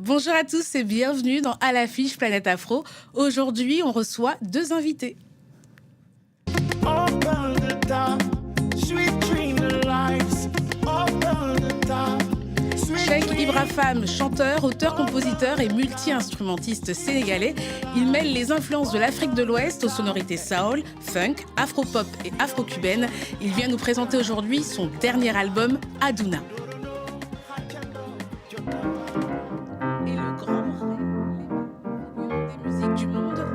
Bonjour à tous et bienvenue dans À l'affiche Planète Afro. Aujourd'hui, on reçoit deux invités. Cheikh Ibra Fam, chanteur, auteur, compositeur et multi-instrumentiste sénégalais, il mêle les influences de l'Afrique de l'Ouest aux sonorités soul, funk, afro-pop et afro-cubaine. Il vient nous présenter aujourd'hui son dernier album, Aduna.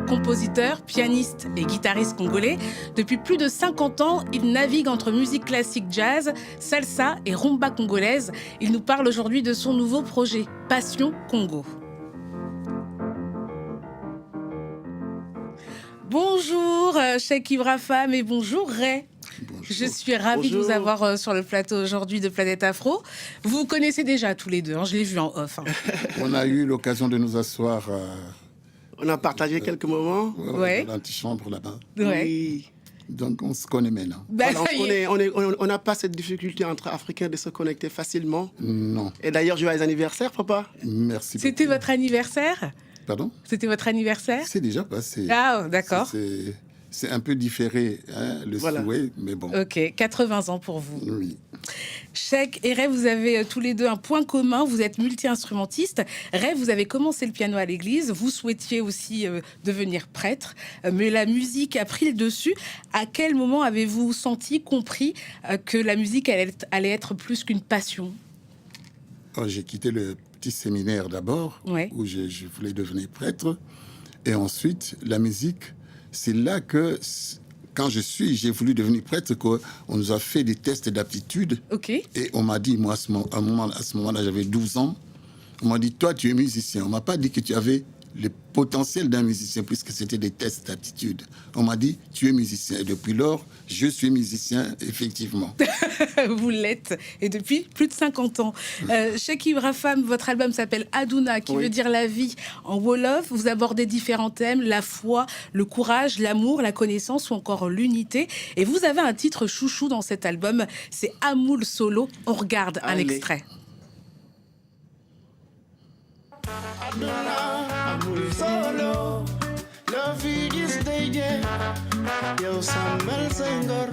Compositeur, pianiste et guitariste congolais, depuis plus de 50 ans, il navigue entre musique classique jazz, salsa et rumba congolaise. Il nous parle aujourd'hui de son nouveau projet, Passion Congo. Bonjour Cheikh Ibra Fam et bonjour Ray. Bonjour. Je suis ravie de vous avoir sur le plateau aujourd'hui de Planète Afro. Vous vous connaissez déjà tous les deux, hein, je l'ai vu en off. Hein. On a eu l'occasion de nous asseoir... On a partagé quelques moments. Ouais. Dans l'antichambre là-bas. Ouais. Oui. Donc on se connaît maintenant. Voilà, on n'a pas cette difficulté entre Africains de se connecter facilement. Non. Et d'ailleurs, joyeux anniversaire, papa. Merci. C'était votre anniversaire ? Pardon ? C'était votre anniversaire ? C'est déjà passé. Ah, d'accord. C'est un peu différé, hein, le souhait, mais bon. Ok, 80 ans pour vous. Oui. Cheikh et Ray, vous avez tous les deux un point commun, vous êtes multi-instrumentiste. Ray, vous avez commencé le piano à l'église, vous souhaitiez aussi devenir prêtre, mais la musique a pris le dessus. À quel moment avez-vous senti, compris que la musique allait être plus qu'une passion ? J'ai quitté le petit séminaire d'abord, où je voulais devenir prêtre. Et ensuite, la musique, c'est là que... Quand j'ai voulu devenir prêtre, on nous a fait des tests d'aptitude. Okay. Et on m'a dit, moi, à ce moment-là, j'avais 12 ans. On m'a dit, toi, tu es musicien. On m'a pas dit que tu avais le potentiel d'un musicien, puisque c'était des tests d'aptitude. On m'a dit, tu es musicien. Et depuis lors, je suis musicien, effectivement. Vous l'êtes. Et depuis plus de 50 ans. Cheikh Ibra Fam, votre album s'appelle Aduna, qui veut dire la vie en Wolof. Vous abordez différents thèmes, la foi, le courage, l'amour, la connaissance ou encore l'unité. Et vous avez un titre chouchou dans cet album, c'est Amoul Solo. On regarde un extrait. Amul solo, la vie is danger. Yo samel sengor.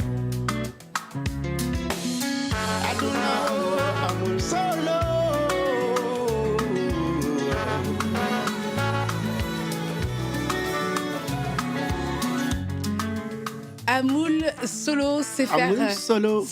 Aduna, amul solo. Amoul Solo, c'est faire... Solo.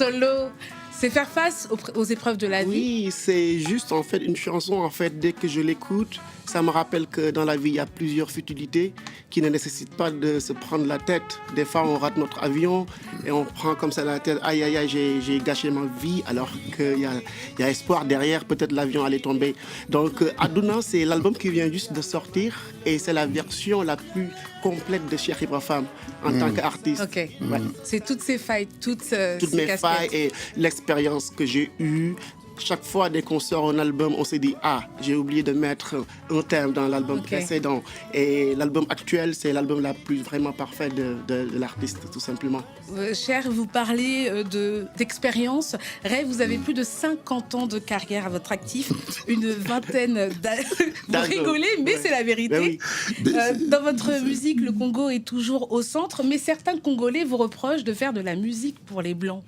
C'est faire face aux épreuves de la vie. Oui, c'est juste en fait une chanson. En fait, dès que je l'écoute, ça me rappelle que dans la vie, il y a plusieurs futilités qui ne nécessitent pas de se prendre la tête. Des fois, on rate notre avion et on prend comme ça la tête. Aïe, aïe, aïe, j'ai gâché ma vie alors qu'il y a espoir derrière. Peut-être l'avion allait tomber. Donc, Aduna, c'est l'album qui vient juste de sortir et c'est la version la plus complète de Cheikh Ibra Fam en tant qu'artiste. Ok. Ouais. C'est toutes ces failles, toutes mes casquettes. failles et l'expérience que j'ai eue. Chaque fois, dès qu'on sort un album, on s'est dit « Ah, j'ai oublié de mettre un thème dans l'album précédent. » Et l'album actuel, c'est l'album la plus vraiment parfait de l'artiste, tout simplement. Cher, vous parlez d'expérience. Ray, vous avez plus de 50 ans de carrière à votre actif, une vingtaine d'années. Vous rigolez, mais c'est la vérité. Oui. Dans votre musique, le Congo est toujours au centre, mais certains Congolais vous reprochent de faire de la musique pour les Blancs.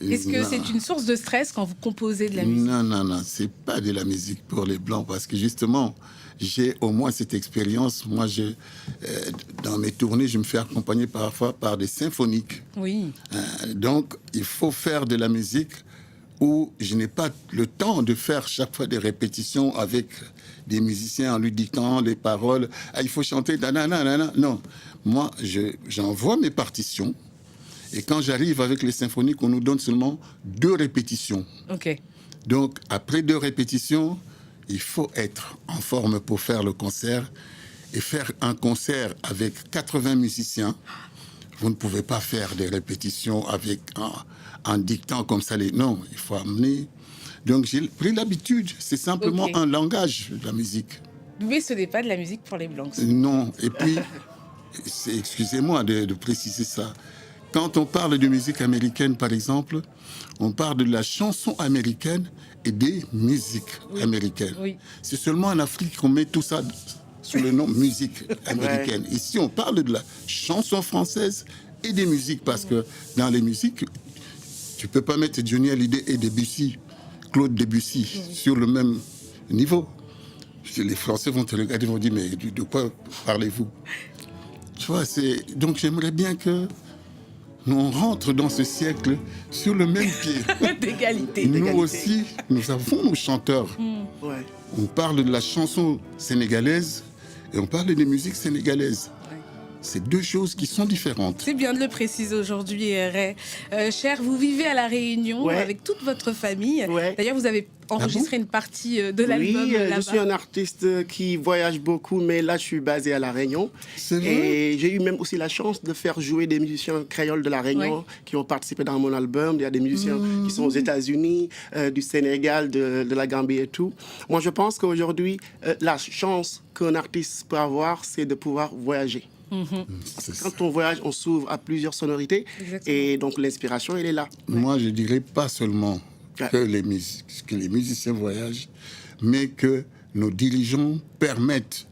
Est-ce que c'est une source de stress quand vous composez de la musique ? Non, c'est pas de la musique pour les Blancs, parce que justement, j'ai au moins cette expérience. Moi, dans mes tournées, je me fais accompagner parfois par des symphoniques. Oui. Donc, il faut faire de la musique où je n'ai pas le temps de faire chaque fois des répétitions avec des musiciens en lui dictant les paroles. Ah, il faut chanter, nanana. Non, moi, j'envoie mes partitions. Et quand j'arrive avec les symphoniques, on nous donne seulement 2 répétitions. Ok. Donc, après 2 répétitions, il faut être en forme pour faire le concert. Et faire un concert avec 80 musiciens, vous ne pouvez pas faire des répétitions avec en dictant comme ça. Non, il faut amener... Donc, j'ai pris l'habitude. C'est simplement un langage, la musique. Mais ce n'est pas de la musique pour les Blancs. Non. Et puis, excusez-moi de préciser ça. Quand on parle de musique américaine, par exemple, on parle de la chanson américaine et des musiques américaines. Oui. C'est seulement en Afrique qu'on met tout ça sous le nom musique américaine. Ici, on parle de la chanson française et des musiques, parce que dans les musiques, tu peux pas mettre Johnny Hallyday et Debussy, Claude Debussy, sur le même niveau. Les Français vont te regarder et vont dire, mais de quoi parlez-vous? Tu vois, donc j'aimerais bien que on rentre dans ce siècle sur le même pied. D'égalité. Nous aussi, nous avons nos chanteurs. Ouais. On parle de la chanson sénégalaise et on parle des musiques sénégalaises. C'est deux choses qui sont différentes. C'est bien de le préciser aujourd'hui, Ray. Cher, vous vivez à La Réunion avec toute votre famille. Ouais. D'ailleurs, vous avez enregistré une partie de l'album Oui, là-bas. je suis un artiste qui voyage beaucoup, mais là, je suis basé à La Réunion. C'est vrai. Et j'ai eu même aussi la chance de faire jouer des musiciens créoles de La Réunion qui ont participé dans mon album. Il y a des musiciens qui sont aux États-Unis, du Sénégal, de la Gambie et tout. Moi, je pense qu'aujourd'hui, la chance qu'un artiste peut avoir, c'est de pouvoir voyager. Quand on voyage, on s'ouvre à plusieurs sonorités. Exactement. Et donc l'inspiration, elle est là. Moi, je dirais pas seulement que les musiciens voyagent, mais que nos dirigeants permettent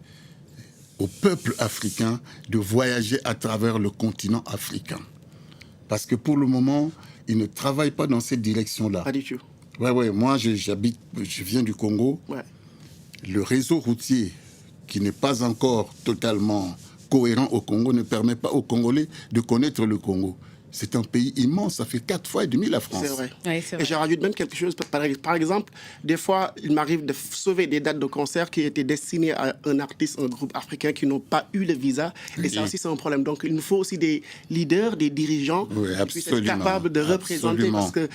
au peuple africain de voyager à travers le continent africain. Parce que pour le moment, ils ne travaillent pas dans cette direction-là. Pas du tout. Ouais, moi, je viens du Congo. Ouais. Le réseau routier, qui n'est pas encore totalement cohérent au Congo, ne permet pas aux Congolais de connaître le Congo. C'est un pays immense, ça fait 4 fois et demi la France. C'est vrai. Ouais, c'est vrai. Et je rajoute même quelque chose. Par exemple, des fois, il m'arrive de sauver des dates de concert qui étaient destinées à un artiste, un groupe africain qui n'ont pas eu le visa. Et ça aussi, c'est un problème. Donc, il nous faut aussi des leaders, des dirigeants qui puissent être capables de représenter. Parce que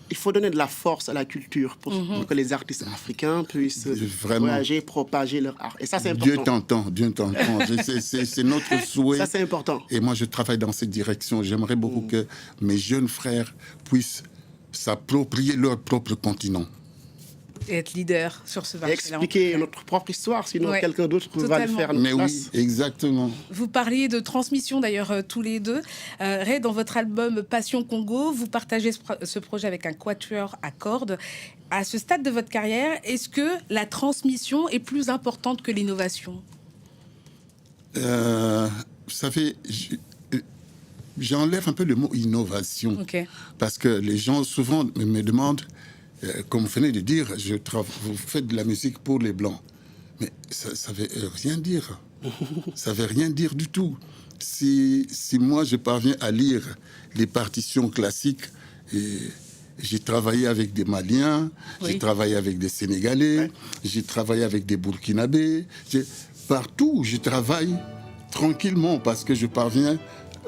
il faut donner de la force à la culture pour que les artistes africains puissent voyager, propager leur art. Et ça, c'est important. Dieu t'entend. C'est notre souhait. Ça, c'est important. Et moi, je travaille dans cette direction. J'aimerais beaucoup que mes jeunes frères puissent s'approprier leur propre continent. Et être leader sur ce marché. Expliquer notre propre histoire, sinon quelqu'un d'autre va le faire à notre place. Oui, exactement. Vous parliez de transmission d'ailleurs tous les deux. Ray, dans votre album Passion Congo, vous partagez ce projet avec un quatuor à cordes. À ce stade de votre carrière, est-ce que la transmission est plus importante que l'innovation? Vous savez, j'enlève un peu le mot innovation. Parce que les gens souvent me demandent, comme vous venez de dire, vous faites de la musique pour les Blancs. Mais ça veut rien dire. Ça veut rien dire du tout. Si moi, je parviens à lire les partitions classiques, et j'ai travaillé avec des Maliens, j'ai travaillé avec des Sénégalais, j'ai travaillé avec des Burkinabés. Partout, je travaille tranquillement parce que je parviens.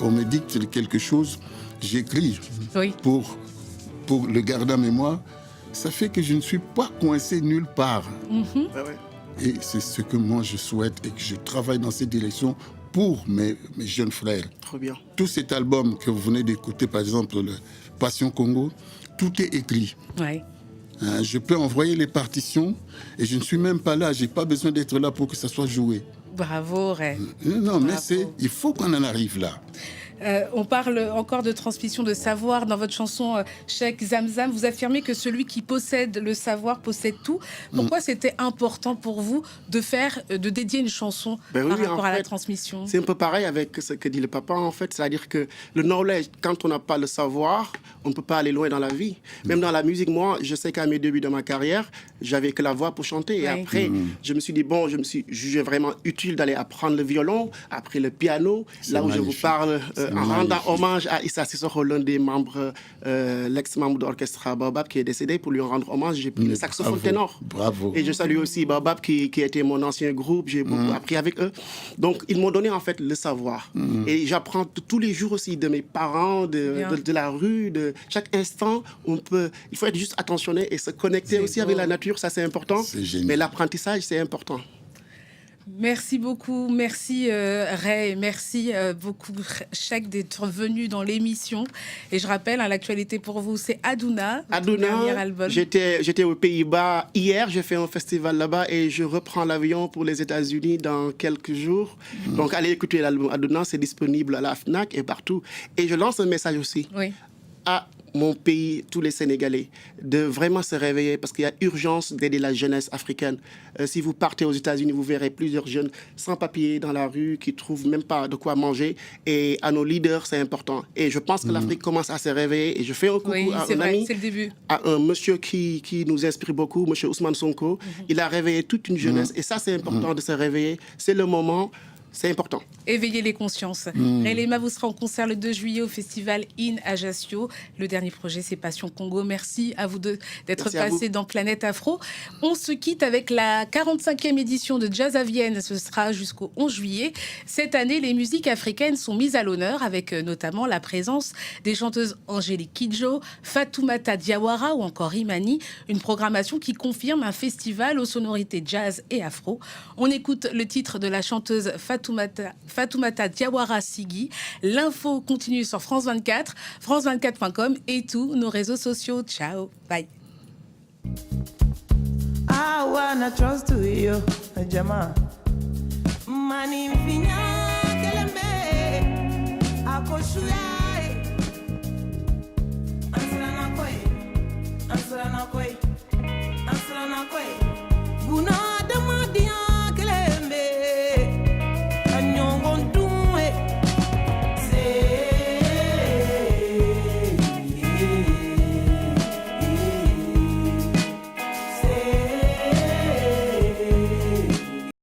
On me dicte quelque chose, j'écris pour le garder en mémoire. Ça fait que je ne suis pas coincé nulle part. Et c'est ce que moi je souhaite et que je travaille dans cette direction pour mes jeunes frères. Trop bien. Tout cet album que vous venez d'écouter, par exemple, le Passion Congo, tout est écrit. Je peux envoyer les partitions et je ne suis même pas là. Je n'ai pas besoin d'être là pour que ça soit joué. Bravo, Ray. Non, mais il faut qu'on en arrive là. On parle encore de transmission de savoir. Dans votre chanson Cheikh Zamzam, vous affirmez que celui qui possède le savoir possède tout. Pourquoi c'était important pour vous de dédier une chanson par rapport à la transmission? C'est un peu pareil avec ce que dit le papa, en fait. C'est-à-dire que le knowledge, quand on n'a pas le savoir, on ne peut pas aller loin dans la vie. Même dans la musique, moi, je sais qu'à mes débuts de ma carrière, j'avais que la voix pour chanter. Et après, je me suis dit, je me suis jugé vraiment utile d'aller apprendre le violon, après le piano, là où je vous parle... en rendant hommage à Issa Sissoko, l'un des membres, l'ex-membre d'Orchestra Baobab qui est décédé, pour lui en rendre hommage, j'ai pris le saxophone ténor. Bravo. Et je salue aussi Baobab qui était mon ancien groupe, j'ai beaucoup appris avec eux. Donc ils m'ont donné en fait le savoir. Et j'apprends tous les jours aussi de mes parents, de la rue, de chaque instant. Il faut être juste attentionné et se connecter aussi avec la nature, ça c'est important. C'est génial. Mais l'apprentissage c'est important. Merci beaucoup, merci Ray, merci beaucoup Cheikh d'être venu dans l'émission. Et je rappelle, l'actualité pour vous, c'est Aduna, votre dernier album. J'étais aux Pays-Bas hier, j'ai fait un festival là-bas et je reprends l'avion pour les États-Unis dans quelques jours. Donc allez écouter l'album Aduna, c'est disponible à la FNAC et partout. Et je lance un message aussi à mon pays, tous les Sénégalais, de vraiment se réveiller parce qu'il y a urgence d'aider la jeunesse africaine. Si vous partez aux États-Unis, vous verrez plusieurs jeunes sans papier dans la rue qui ne trouvent même pas de quoi manger. Et à nos leaders, c'est important. Et je pense que l'Afrique commence à se réveiller. Et je fais un coucou à un ami, à un monsieur qui nous inspire beaucoup, monsieur Ousmane Sonko. Il a réveillé toute une jeunesse. Et ça, c'est important de se réveiller. C'est le moment. C'est important. Éveiller les consciences. Relema, vous serez en concert le 2 juillet au festival In Ajaccio. Le dernier projet, c'est Passion Congo. Merci à vous deux d'être passés dans Planète Afro. On se quitte avec la 45e édition de Jazz à Vienne. Ce sera jusqu'au 11 juillet. Cette année, les musiques africaines sont mises à l'honneur avec notamment la présence des chanteuses Angélique Kidjo, Fatoumata Diawara ou encore Imani. Une programmation qui confirme un festival aux sonorités jazz et afro. On écoute le titre de la chanteuse Fatoumata Diawara Sigui. L'info continue sur France 24, france24.com et tous nos réseaux sociaux. Ciao, bye. I wanna trust to you, Jama. Mani finya kelembe akoshuya.